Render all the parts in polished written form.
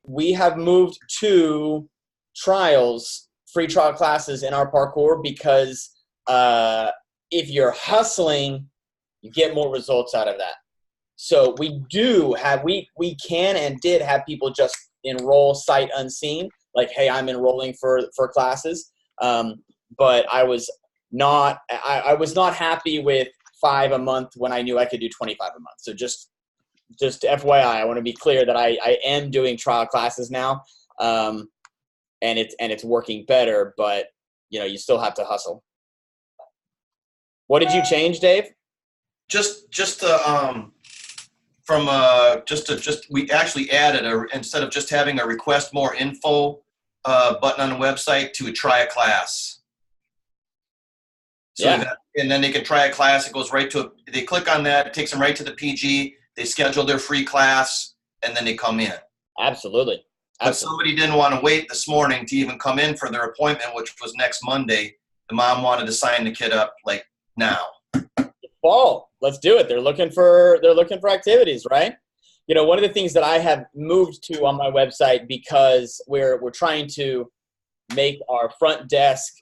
we have moved to trials, free trial classes in our parkour because if you're hustling, you get more results out of that. So we can and did have people just enroll sight unseen, like, hey, I'm enrolling for classes. But I was not happy with 5 a month when I knew I could do 25 a month. So just FYI, I want to be clear that I am doing trial classes now, and it's working better, but you still have to hustle. What did you change, Dave? We actually added instead of just having a request more info button on the website to a try a class. So and then they can try a class. It goes right to they click on that. It takes them right to the PG. They schedule their free class, and then they come in. Absolutely. But somebody didn't want to wait this morning to even come in for their appointment, which was next Monday. The mom wanted to sign the kid up like now. Fall. Let's do it. They're looking for activities, right? One of the things that I have moved to on my website, because we're trying to make our front desk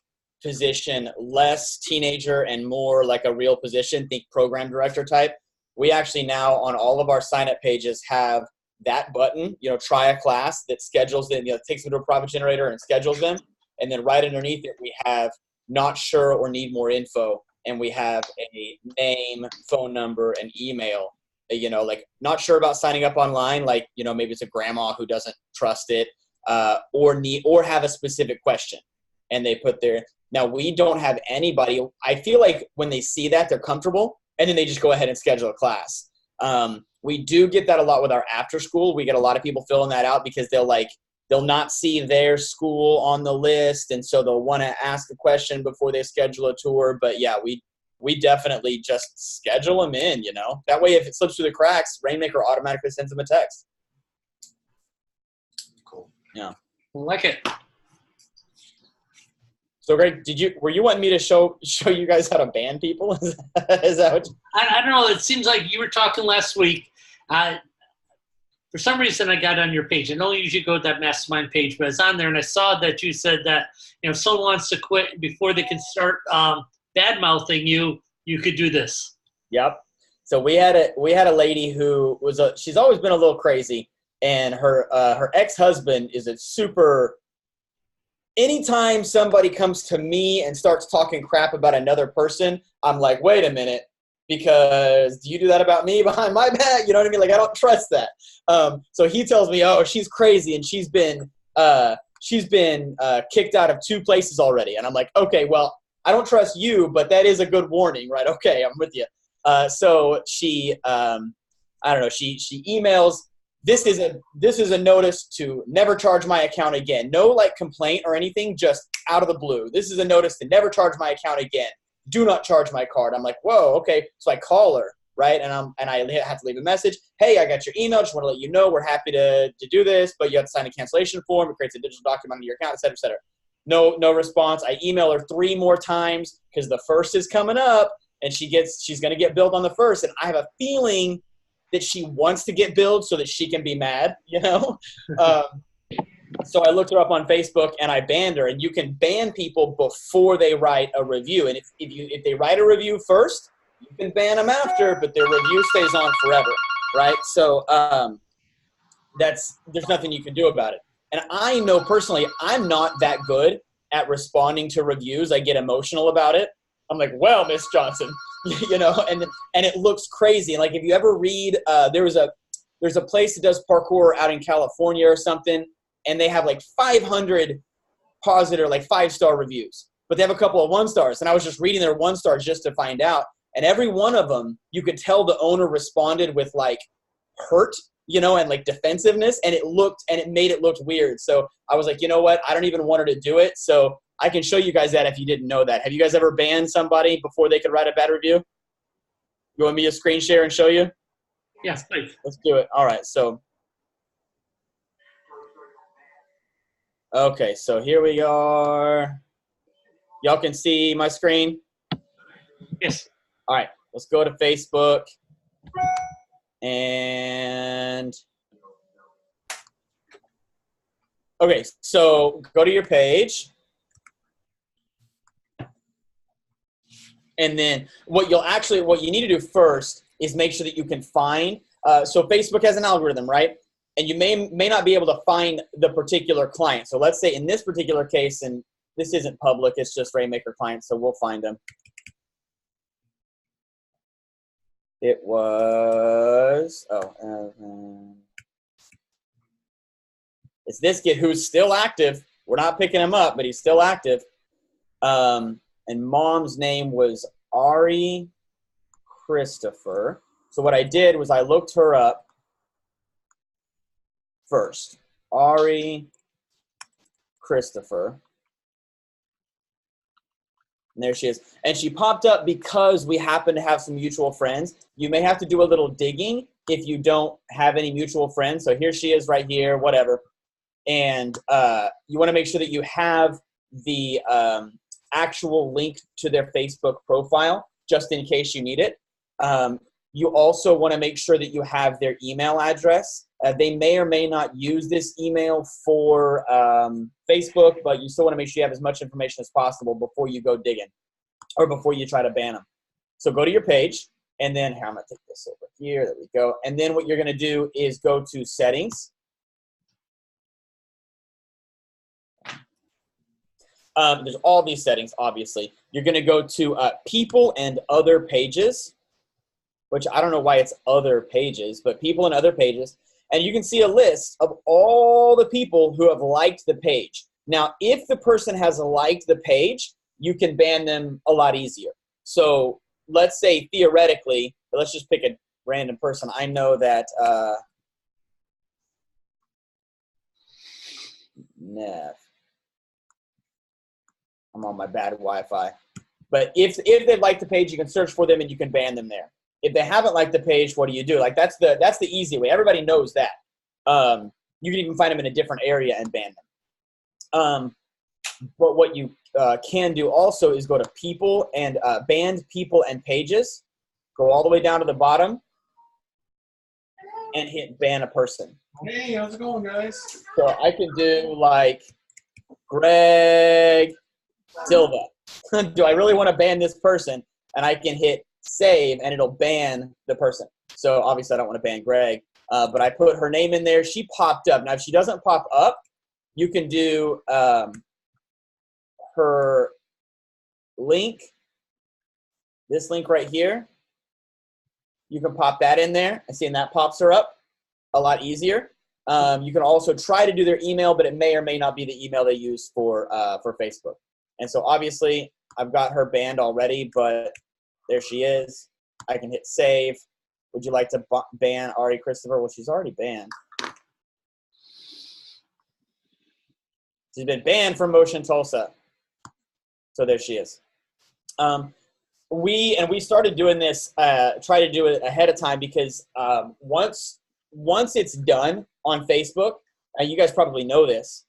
position less teenager and more like a real position, think program director type. We actually now on all of our sign up pages have that button, try a class, that schedules them, takes them to a profit generator and schedules them. And then right underneath it, we have not sure or need more info. And we have a name, phone number, and email. Like not sure about signing up online, like, maybe it's a grandma who doesn't trust it, or have a specific question. And they put their, now we don't have anybody. I feel like when they see that, they're comfortable, and then they just go ahead and schedule a class. We do get that a lot with our after school. We get a lot of people filling that out because they'll not see their school on the list, and so they'll want to ask a question before they schedule a tour. But yeah, we definitely just schedule them in, That way, if it slips through the cracks, Rainmaker automatically sends them a text. Cool. Yeah. I like it. So Greg, were you wanting me to show you guys how to ban people? Is that what I don't know. It seems like you were talking last week. For some reason, I got on your page. I don't usually go to that mastermind page, but it's on there, and I saw that you said that if someone wants to quit before they can start bad mouthing you, you could do this. Yep. So we had a lady who she's always been a little crazy, and her ex-husband is a super. Anytime somebody comes to me and starts talking crap about another person, I'm like, wait a minute. Because do you do that about me behind my back? You know what I mean? Like, I don't trust that. So he tells me, oh, she's crazy, and she's been kicked out of 2 places already. And I'm like, okay, well, I don't trust you, but that is a good warning, right? Okay, I'm with you. So she, I don't know, she emails, this is a notice to never charge my account again. No like complaint or anything, just out of the blue. This is a notice to never charge my account again. Do not charge my card. I'm like, whoa, okay. So I call her, right? And I have to leave a message. Hey, I got your email. Just want to let you know we're happy to do this, but you have to sign a cancellation form. It creates a digital document on your account, et cetera, et cetera. No response. I email her 3 more times because the first is coming up, and she's going to get billed on the first. And I have a feeling that she wants to get billed so that she can be mad, So I looked her up on Facebook and I banned her. And you can ban people before they write a review. And if they write a review first, you can ban them after, but their review stays on forever, right? So there's nothing you can do about it. And I know personally, I'm not that good at responding to reviews. I get emotional about it. I'm like, well, Miss Johnson, and it looks crazy. And like, if you ever read, there's a place that does parkour out in California or something, and they have like 500 positive, like 5-star reviews, but they have a couple of 1-stars. And I was just reading their 1-stars just to find out. And every one of them, you could tell the owner responded with like hurt, and like defensiveness, and it made it look weird. So I was like, you know what? I don't even want her to do it. So I can show you guys that if you didn't know that. Have you guys ever banned somebody before they could write a bad review? You want me to screen share and show you? Yes, please. Let's do it. All right. So, okay. So here we are. Y'all can see my screen? Yes. All right. Let's go to Facebook. And Okay, so go to your page. And then what you need to do first is make sure that you can find, so Facebook has an algorithm, right? And you may not be able to find the particular client. So let's say in this particular case, and this isn't public, it's just Rainmaker clients, so we'll find them. It was, it's this kid who's still active. We're not picking him up, but he's still active. And mom's name was Ari Christopher. So what I did was I looked her up first. Ari Christopher. And there she is. And she popped up because we happen to have some mutual friends. You may have to do a little digging if you don't have any mutual friends. So here she is right here, whatever. And you want to make sure that you have the actual link to their Facebook profile, just in case you need it. You also want to make sure that you have their email address. They may or may not use this email for Facebook, but you still want to make sure you have as much information as possible before you go digging or before you try to ban them. So go to your page, and then here, I'm going to take this over here. There we go. And then what you're going to do is go to settings. There's all these settings, obviously. You're going to go to people and other pages, which I don't know why it's other pages, but people and other pages. And you can see a list of all the people who have liked the page. Now, if the person has liked the page, you can ban them a lot easier. So let's say theoretically, let's just pick a random person. I know that Nev. I'm on my bad Wi-Fi. But if they've liked the page, you can search for them and you can ban them there. If they haven't liked the page, what do you do? Like that's the easy way. Everybody knows that. You can even find them in a different area and ban them. But what you can do also is go to people and banned people and pages. Go all the way down to the bottom and hit ban a person. Hey, how's it going, guys? So I can do like Greg Silva. Do I really want to ban this person? And I can hit save and it'll ban the person. So obviously I don't want to ban Greg, but I put her name in there. She popped up. Now if she doesn't pop up, you can do her link, this link right here. You can pop that in there and see, and that pops her up a lot easier. You can also try to do their email, but it may or may not be the email they use for Facebook. And so obviously I've got her banned already, but there she is. I can hit save. Would you like to ban Ari Christopher? Well, she's already banned. She's been banned from Motion Tulsa. So there she is. We started doing this, try to do it ahead of time because once it's done on Facebook, and you guys probably know this,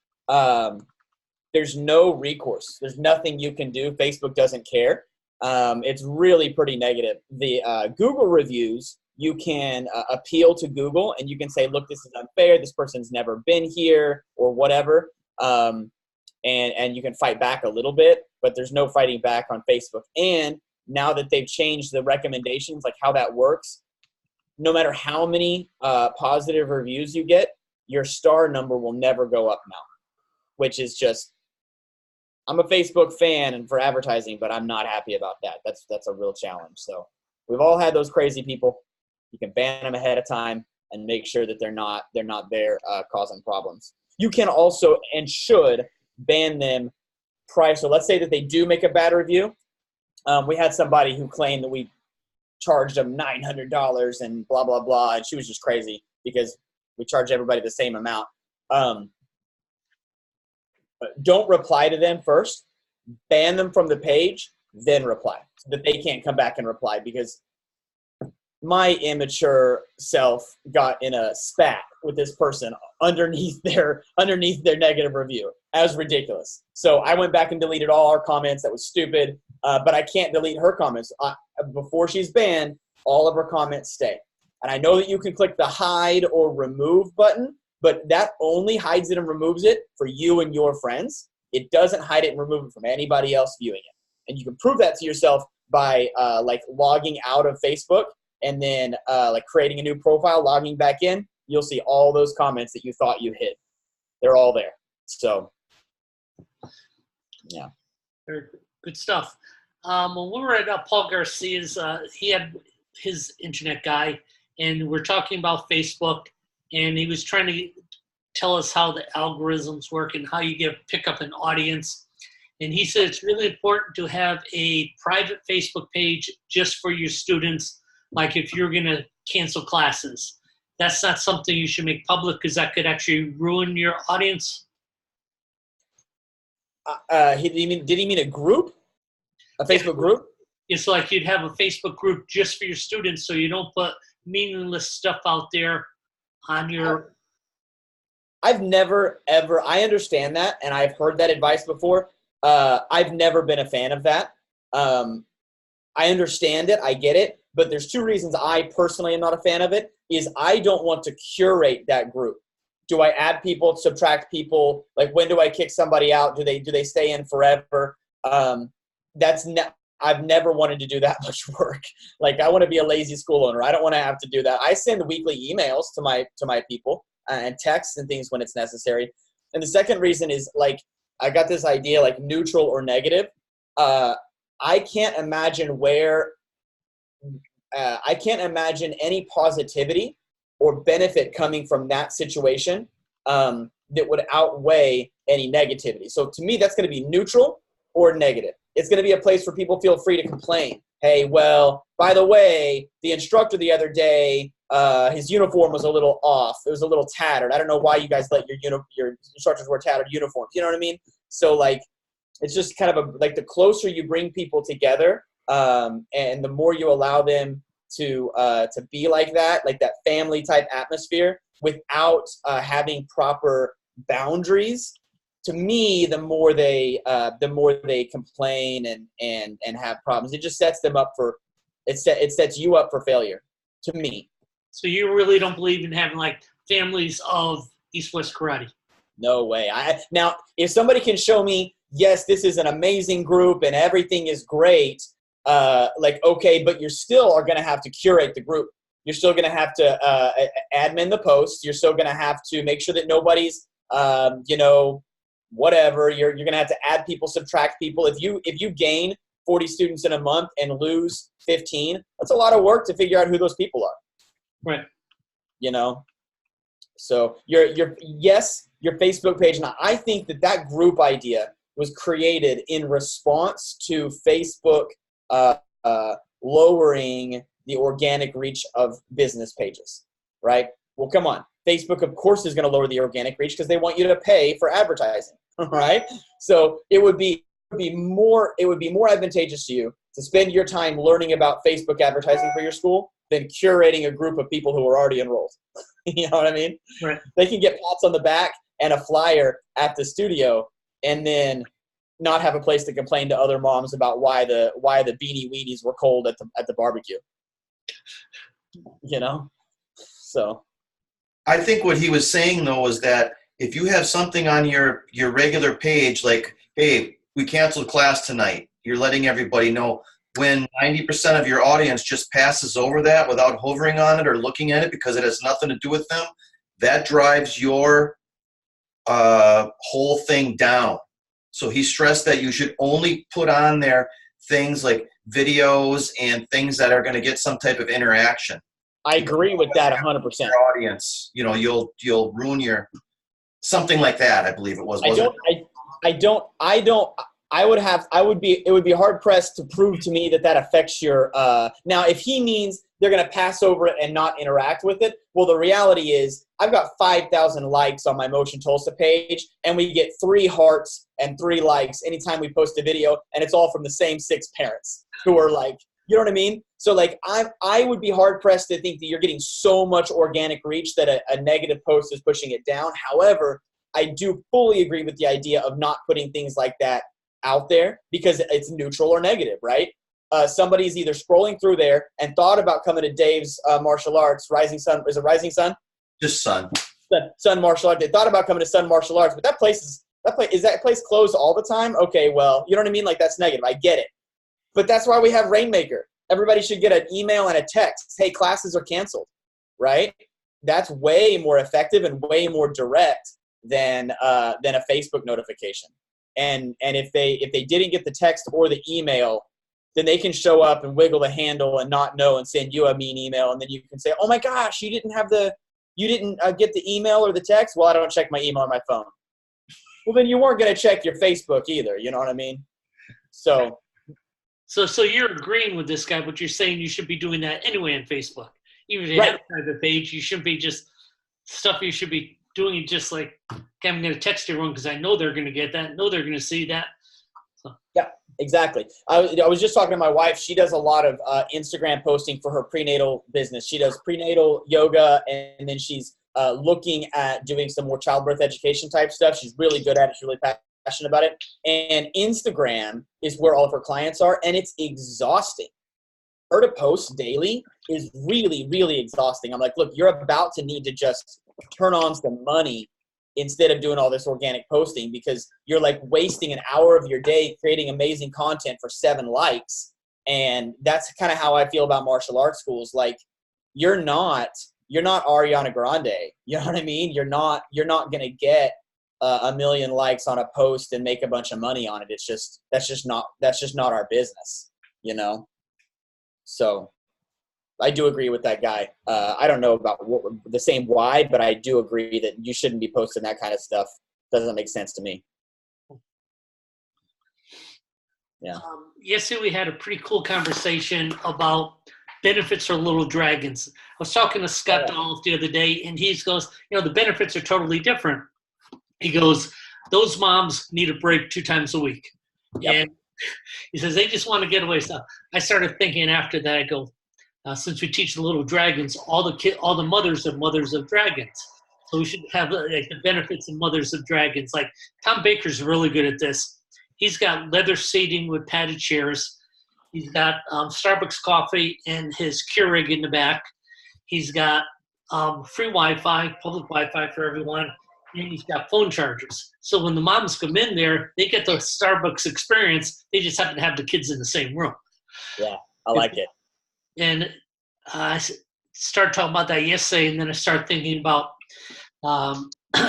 there's no recourse. There's nothing you can do. Facebook doesn't care. It's really pretty negative. The Google reviews, you can appeal to Google and you can say, look, this is unfair. This person's never been here or whatever. And you can fight back a little bit, but there's no fighting back on Facebook. And now that they've changed the recommendations, like how that works, no matter how many positive reviews you get, your star number will never go up now, which is just, I'm a Facebook fan and for advertising, but I'm not happy about that. That's a real challenge. So we've all had those crazy people. You can ban them ahead of time and make sure that they're not there causing problems. You can also and should ban them prior. So let's say that they do make a bad review. We had somebody who claimed that we charged them $900 and blah, blah, blah. And she was just crazy because we charge everybody the same amount. But don't reply to them first. Ban them from the page, then reply so that they can't come back and reply, because my immature self got in a spat with this person underneath their negative review. That was ridiculous. So I went back and deleted all our comments. That was stupid. But I can't delete her comments. Before she's banned, all of her comments stay. And I know that you can click the hide or remove button, but that only hides it and removes it for you and your friends. It doesn't hide it and remove it from anybody else viewing it. And you can prove that to yourself by like logging out of Facebook and then like creating a new profile, logging back in. You'll see all those comments that you thought you hid. They're all there. So, yeah. Very good stuff. When we were at Paul Garcia's, he had his internet guy, and we're talking about Facebook, and he was trying to tell us how the algorithms work and how you pick up an audience. And he said it's really important to have a private Facebook page just for your students, like if you're going to cancel classes. That's not something you should make public because that could actually ruin your audience. Did he mean a group? A Facebook group? It's like you'd have a Facebook group just for your students so you don't put meaningless stuff out there on your... I've never, ever... I understand that, and I've heard that advice before. I've never been a fan of that. I understand it. I get it. But there's two reasons I personally am not a fan of it. Is I don't want to curate that group. Do I add people, subtract people? Like, when do I kick somebody out? Do they stay in forever? I've never wanted to do that much work. Like, I want to be a lazy school owner. I don't want to have to do that. I send weekly emails to my people and texts and things when it's necessary. And the second reason is, like, I got this idea, like, neutral or negative. I can't imagine any positivity or benefit coming from that situation that would outweigh any negativity. So to me, that's going to be neutral or negative. It's going to be a place where people feel free to complain. Hey, well, by the way, the instructor the other day, his uniform was a little off. It was a little tattered. I don't know why you guys let your instructors wear tattered uniforms. You know what I mean? So, like, it's just kind of like the closer you bring people together, and the more you allow them to be like that family type atmosphere without having proper boundaries. To me, the more they complain and have problems, it just sets them up for it sets you up for failure. To me. So you really don't believe in having like families of East-West Karate? No way. Now, if somebody can show me, yes, this is an amazing group and everything is great. Okay, but you still are going to have to curate the group. You're still going to have to admin the posts. You're still going to have to make sure that nobody's, whatever. You're going to have to add people, subtract people. If you gain 40 students in a month and lose 15, that's a lot of work to figure out who those people are. Right. So your Facebook page. Now, I think that group idea was created in response to Facebook lowering the organic reach of business pages, right? Well, come on. Facebook, of course, is going to lower the organic reach because they want you to pay for advertising, right? So it would be more advantageous to you to spend your time learning about Facebook advertising for your school than curating a group of people who are already enrolled. You know what I mean? Right. They can get pats on the back and a flyer at the studio, and then not have a place to complain to other moms about why the beanie weenies were cold at the barbecue. So I think what he was saying though is that if you have something on your regular page, like, hey, we canceled class tonight, you're letting everybody know. When 90% of your audience just passes over that without hovering on it or looking at it because it has nothing to do with them, that drives your whole thing down. So he stressed that you should only put on there things like videos and things that are going to get some type of interaction. I agree with that 100%. Your audience, you'll ruin your something like that. I believe it was. It would be hard pressed to prove to me that affects your. Now, if he means they're going to pass over it and not interact with it, well, the reality is I've got 5,000 likes on my Motion Tulsa page, and we get 3 hearts and 3 likes anytime we post a video, and it's all from the same 6 parents who are like, you know what I mean? So, like, I would be hard pressed to think that you're getting so much organic reach that a negative post is pushing it down. However, I do fully agree with the idea of not putting things like that out there because it's neutral or negative, right? Somebody's either scrolling through there and thought about coming to Dave's martial arts, Rising Sun. Is it Rising Sun? Just Sun. Sun Martial Arts. They thought about coming to Sun Martial Arts, but that place is that place closed all the time? Okay, well, you know what I mean? Like, that's negative. I get it. But that's why we have Rainmaker. Everybody should get an email and a text. Hey, classes are canceled, right? That's way more effective and way more direct than a Facebook notification. And if they didn't get the text or the email, then they can show up and wiggle the handle and not know and send you a mean email. And then you can say, oh my gosh, you didn't get the email or the text? Well, I don't check my email on my phone. Well, then you weren't going to check your Facebook either. You know what I mean? So you're agreeing with this guy, but you're saying you should be doing that anyway on Facebook. Even if you have a private page, you shouldn't be just stuff you should be doing just like, okay, I'm going to text everyone because I know they're going to get that, know they're going to see that. So. Yeah, exactly. I was just talking to my wife. She does a lot of Instagram posting for her prenatal business. She does prenatal yoga, and then she's looking at doing some more childbirth education type stuff. She's really good at it. She's really passionate about it. And Instagram is where all of her clients are, and it's exhausting. Her to post daily is really, really exhausting. I'm like, look, you're about to need to just turn on some money instead of doing all this organic posting, because you're like wasting an hour of your day creating amazing content for 7 likes. And that's kind of how I feel about martial arts schools. Like, you're not Ariana Grande. You know what I mean? You're not going to get 1 million likes on a post and make a bunch of money on it. That's just not our business, you know? So I do agree with that guy. I don't know about the same why, but I do agree that you shouldn't be posting that kind of stuff. Doesn't make sense to me. Yeah. Yesterday we had a pretty cool conversation about benefits for little dragons. I was talking to Scott Dolph the other day, and he goes, the benefits are totally different. He goes, those moms need a break 2 times a week. Yep. And he says, they just want to get away. So I started thinking after that, I go, since we teach the little dragons, all the mothers are mothers of dragons. So we should have like the benefits of mothers of dragons. Like Tom Baker's really good at this. He's got leather seating with padded chairs. He's got Starbucks coffee and his Keurig in the back. He's got free Wi-Fi, public Wi-Fi for everyone. And he's got phone chargers. So when the moms come in there, they get the Starbucks experience. They just happen to have the kids in the same room. Yeah, I like it. And I started talking about that yesterday, and then I started thinking about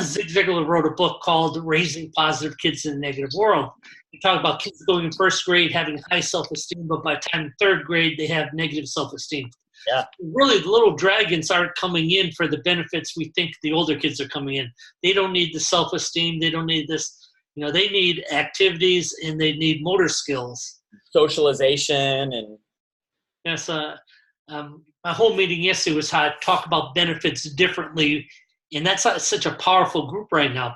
Zig Ziglar wrote a book called Raising Positive Kids in a Negative World. He talked about kids going in first grade having high self-esteem, but by the time third grade, they have negative self-esteem. Yeah. Really, the little dragons aren't coming in for the benefits we think the older kids are coming in. They don't need the self-esteem. They don't need this. They need activities, and they need motor skills. Socialization and. Yes. My whole meeting yesterday was how I talk about benefits differently, and that's such a powerful group right now.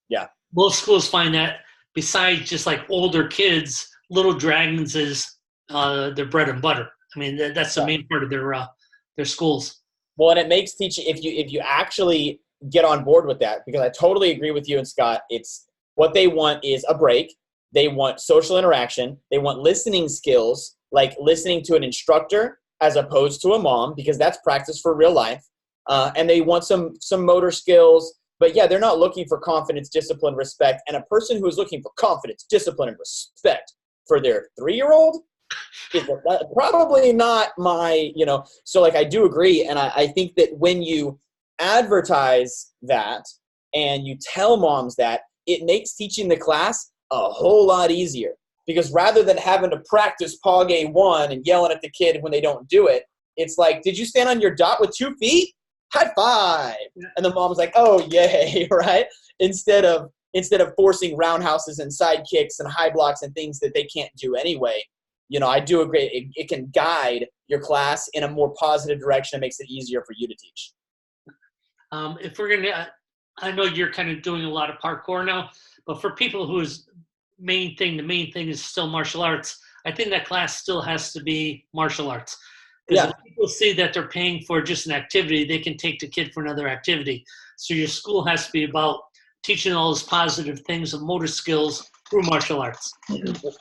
Yeah. Most schools find that besides just like older kids, little dragons is their bread and butter. I mean, that's the main part of their schools. Well, and it makes teaching, if you actually get on board with that, because I totally agree with you and Scott, it's what they want is a break. They want social interaction. They want listening skills, like listening to an instructor as opposed to a mom, because that's practice for real life. And they want some motor skills. But yeah, they're not looking for confidence, discipline, respect. And a person who is looking for confidence, discipline, and respect for their 3-year-old is probably not my, so like I do agree. And I think that when you advertise that and you tell moms that, it makes teaching the class a whole lot easier. Because rather than having to practice POG A1 and yelling at the kid when they don't do it, it's like, did you stand on your dot with 2 feet? High five. And the mom's like, oh, yay, right? Instead of forcing roundhouses and side kicks and high blocks and things that they can't do anyway. I do agree. It can guide your class in a more positive direction. It makes it easier for you to teach. If we're going to, I know you're kind of doing a lot of parkour now, but for people whose the main thing is still martial arts, I think that class still has to be martial arts. Because if people see that they're paying for just an activity, they can take the kid for another activity. So your school has to be about teaching all those positive things of motor skills through martial arts.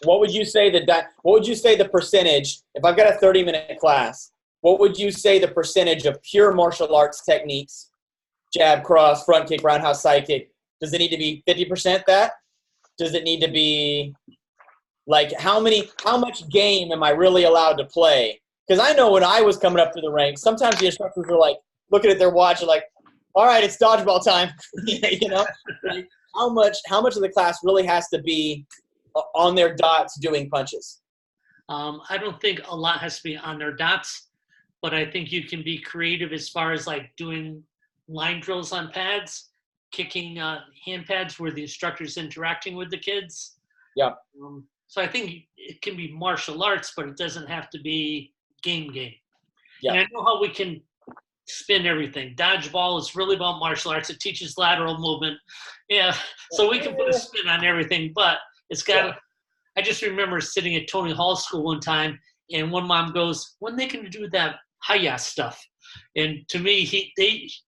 What would you say the percentage, if I've got a 30-minute class, what would you say the percentage of pure martial arts techniques jab, cross, front kick, roundhouse, side kick. Does it need to be 50% that? Does it need to be like how much game am I really allowed to play? Because I know when I was coming up through the ranks, sometimes the instructors were like looking at their watch and like, all right, it's dodgeball time. You know, like how much of the class really has to be on their dots doing punches? I don't think a lot has to be on their dots, but I think you can be creative as far as like doing line drills on pads, kicking hand pads where the instructor's interacting with the kids. Yeah. So I think it can be martial arts, but it doesn't have to be game. Yeah. And I know how we can spin everything. Dodgeball is really about martial arts. It teaches lateral movement. Yeah. So we can put a spin on everything, but it's got to, I just remember sitting at Tony Hall's school one time, and one mom goes, when they can do that hi-ya stuff? And to me,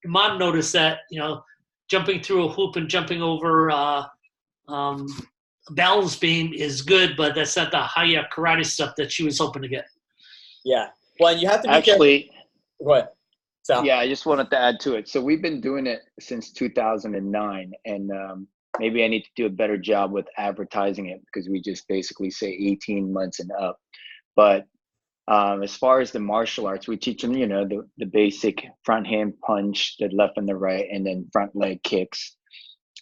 mom noticed that, you know, jumping through a hoop and jumping over balance beam is good, but that's not the hi-ya karate stuff that she was hoping to get. Yeah. Well, and you have to be Actually, careful. Go ahead. So. Yeah, I just wanted to add to it. So we've been doing it since 2009, and maybe I need to do a better job with advertising it because we just basically say 18 months and up. But as far as the martial arts, we teach them, you know, the basic front hand punch, the left and the right, and then front leg kicks.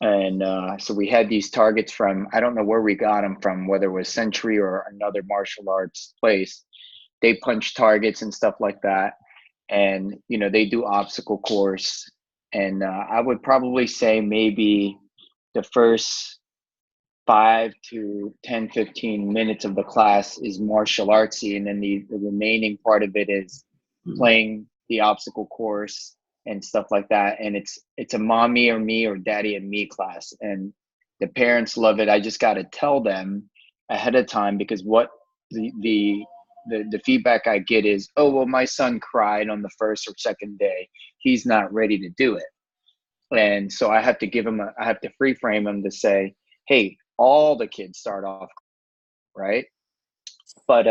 And so we had these targets from, I don't know where we got them from, whether it was Century or another martial arts place. They punch targets and stuff like that. And, you know, they do obstacle course. And I would probably say maybe the first 5 to 10, 15 minutes of the class is martial artsy. And then the remaining part of it is playing the obstacle course and stuff like that. And it's a mommy or me or daddy and me class. And the parents love it. I just got to tell them ahead of time, because what the feedback I get is, oh, well, my son cried on the first or second day. He's not ready to do it. And so I have to give him I have to free frame him to say, hey, all the kids start off, right? But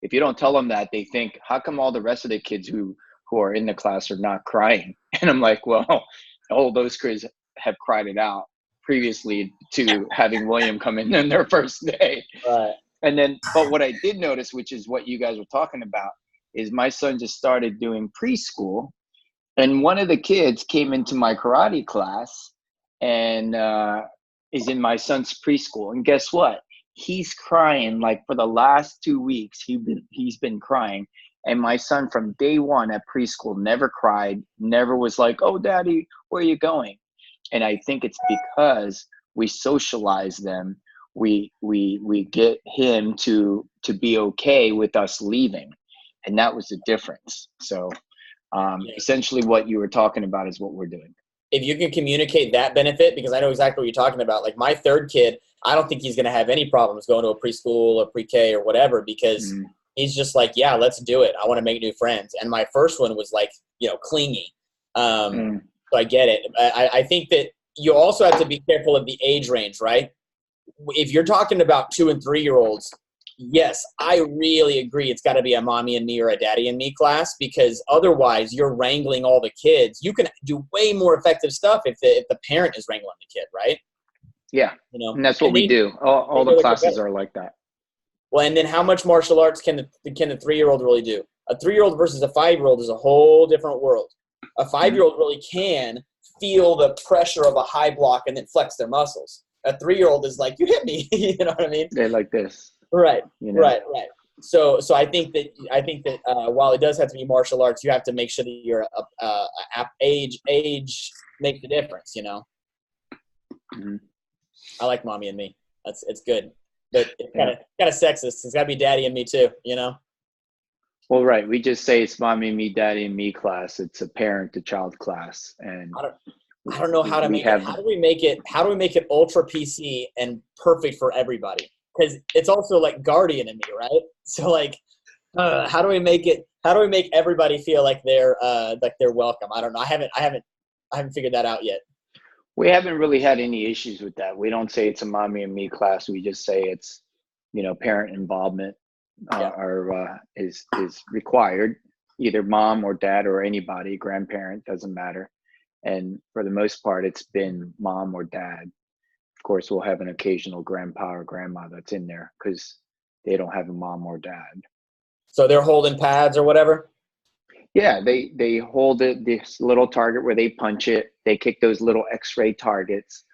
if you don't tell them that, they think, how come all the rest of the kids who are in the class are not crying? And I'm like, well, all those kids have cried it out previously to having William come in their first day. Right. And then, but what I did notice, which is what you guys were talking about, is my son just started doing preschool. And one of the kids came into my karate class and is in my son's preschool. And guess what? He's crying like for the last 2 weeks. He's been crying. And my son from day one at preschool never cried, never was like, oh, daddy, where are you going? And I think it's because we socialize them. We get him to be okay with us leaving. And that was the difference. So essentially what you were talking about is what we're doing. If you can communicate that benefit, because I know exactly what you're talking about. Like my third kid, I don't think he's going to have any problems going to a preschool or pre-K or whatever, because he's just like, yeah, let's do it. I want to make new friends. And my first one was like, you know, clingy. So I get it. I think that you also have to be careful of the age range, right? If you're talking about 2 and 3 year olds, yes, I really agree. It's got to be a mommy and me or a daddy and me class, because otherwise you're wrangling all the kids. You can do way more effective stuff if the parent is wrangling the kid, right? Yeah, you know, and that's what we do. All the classes are like that. Well, and then how much martial arts can the 3-year-old really do? A 3-year-old versus a 5-year-old is a whole different world. A 5-year-old really can feel the pressure of a high block and then flex their muscles. A 3-year-old is like, you hit me. You know what I mean? They're like this. Right. You know? Right. So I think that while it does have to be martial arts, you have to make sure that your age makes the difference. You know. Mm-hmm. I like mommy and me. It's good, but it's kind of sexist. It's got to be daddy and me too. You know. Well, right. We just say it's mommy, me, daddy, and me class. It's a parent to child class, and I don't know how to make it. How do we make it ultra PC and perfect for everybody? Because it's also like guardian in me, right? So like, how do we make everybody feel like they're welcome? I don't know. I haven't figured that out yet. We haven't really had any issues with that. We don't say it's a mommy and me class. We just say it's, you know, parent involvement is required. Either mom or dad or anybody, grandparent, doesn't matter. And for the most part, it's been mom or dad. Of course, we'll have an occasional grandpa or grandma that's in there because they don't have a mom or dad. So they're holding pads or whatever? Yeah, they hold it, this little target where they punch it. They kick those little X-ray targets.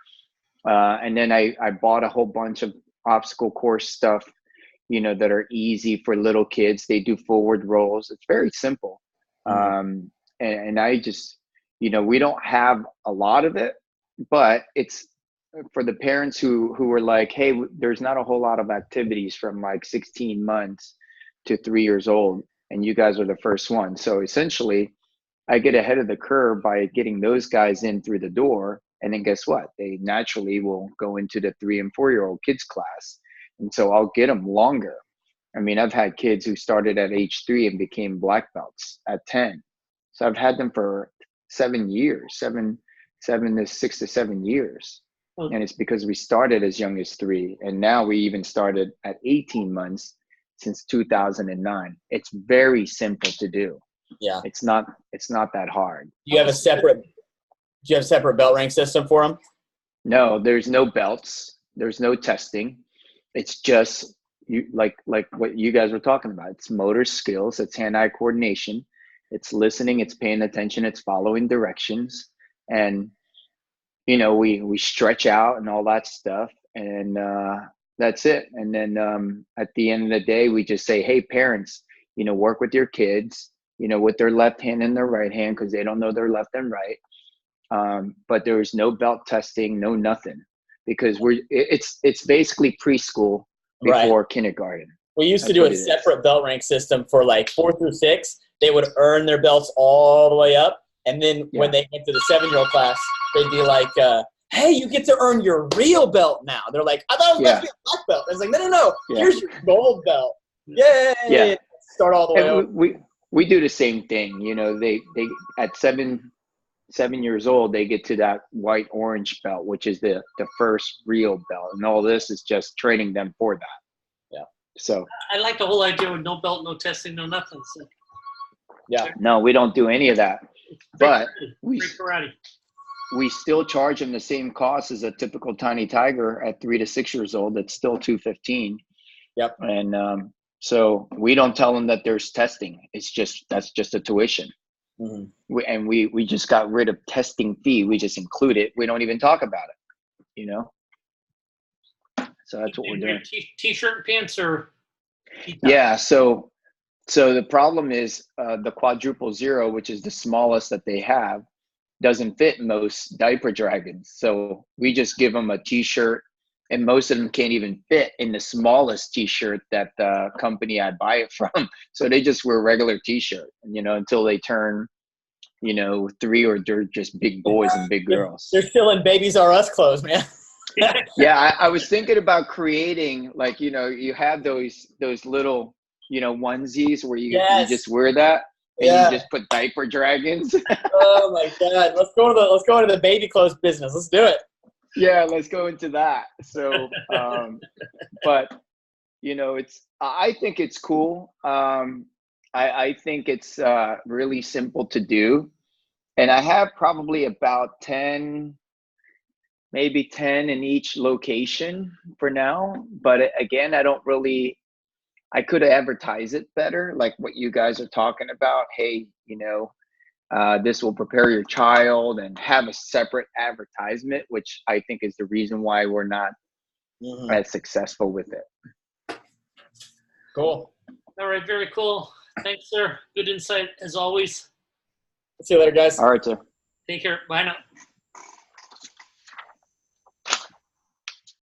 And then I bought a whole bunch of obstacle course stuff, that are easy for little kids. They do forward rolls. It's very simple. And I just, we don't have a lot of it, but it's for the parents who were like, hey, there's not a whole lot of activities from like 16 months to 3 years old. And you guys are the first one. So essentially, I get ahead of the curve by getting those guys in through the door. And then guess what? They naturally will go into the 3 and 4 year old kids class. And so I'll get them longer. I mean, I've had kids who started at age 3 and became black belts at 10. So I've had them for 7 years, 6 to 7 years. And it's because we started as young as 3. And now we even started at 18 months since 2009. It's very simple to do. Yeah. It's not that hard. Do you have a separate belt rank system for them? No, there's no belts. There's no testing. It's just like what you guys were talking about. It's motor skills. It's hand-eye coordination. It's listening. It's paying attention. It's following directions. And, we stretch out and all that stuff. And that's it. And then at the end of the day, we just say, hey, parents, work with your kids, with their left hand and their right hand because they don't know their left and right. But there is no belt testing, no nothing, because it's basically preschool before kindergarten. We used to do a separate belt rank system for like 4 through 6. They would earn their belts all the way up. And then when they get to the 7-year-old class, they'd be like, hey, you get to earn your real belt now. They're like, I thought it was going to be a black belt. I was like, no. Yeah. Here's your gold belt. Yay. Yeah. Start all the way up. We do the same thing. They at 7 years old, they get to that white orange belt, which is the first real belt. And all this is just training them for that. Yeah. So I like the whole idea of no belt, no testing, no nothing. So. Yeah. No, we don't do any of that. But we still charge them the same cost as a typical tiny tiger at 3 to 6 years old. It's still $215. Yep. And so we don't tell them that there's testing. That's just a tuition. Mm-hmm. We just got rid of testing fee. We just include it. We don't even talk about it. So that's what we're doing. T-shirt and pants or? Yeah. So the problem is the quadruple zero, which is the smallest that they have, doesn't fit most diaper dragons. So we just give them a t-shirt, and most of them can't even fit in the smallest t-shirt that the company I buy it from. So they just wear regular t-shirt, until they turn, 3, or they're just big boys and big girls. They're still in Babies R Us clothes, man. Yeah. I was thinking about creating, like, you have those little, onesies where you just wear that. And you just put diaper dragons. Oh my God! Let's go into the baby clothes business. Let's do it. Yeah, let's go into that. So, but I think it's cool. I think it's really simple to do, and I have probably about 10, maybe 10 in each location for now. But again, I could advertise it better, like what you guys are talking about. Hey, this will prepare your child, and have a separate advertisement, which I think is the reason why we're not as successful with it. Cool. All right. Very cool. Thanks, sir. Good insight as always. See you later, guys. All right, sir. Take care. Bye now.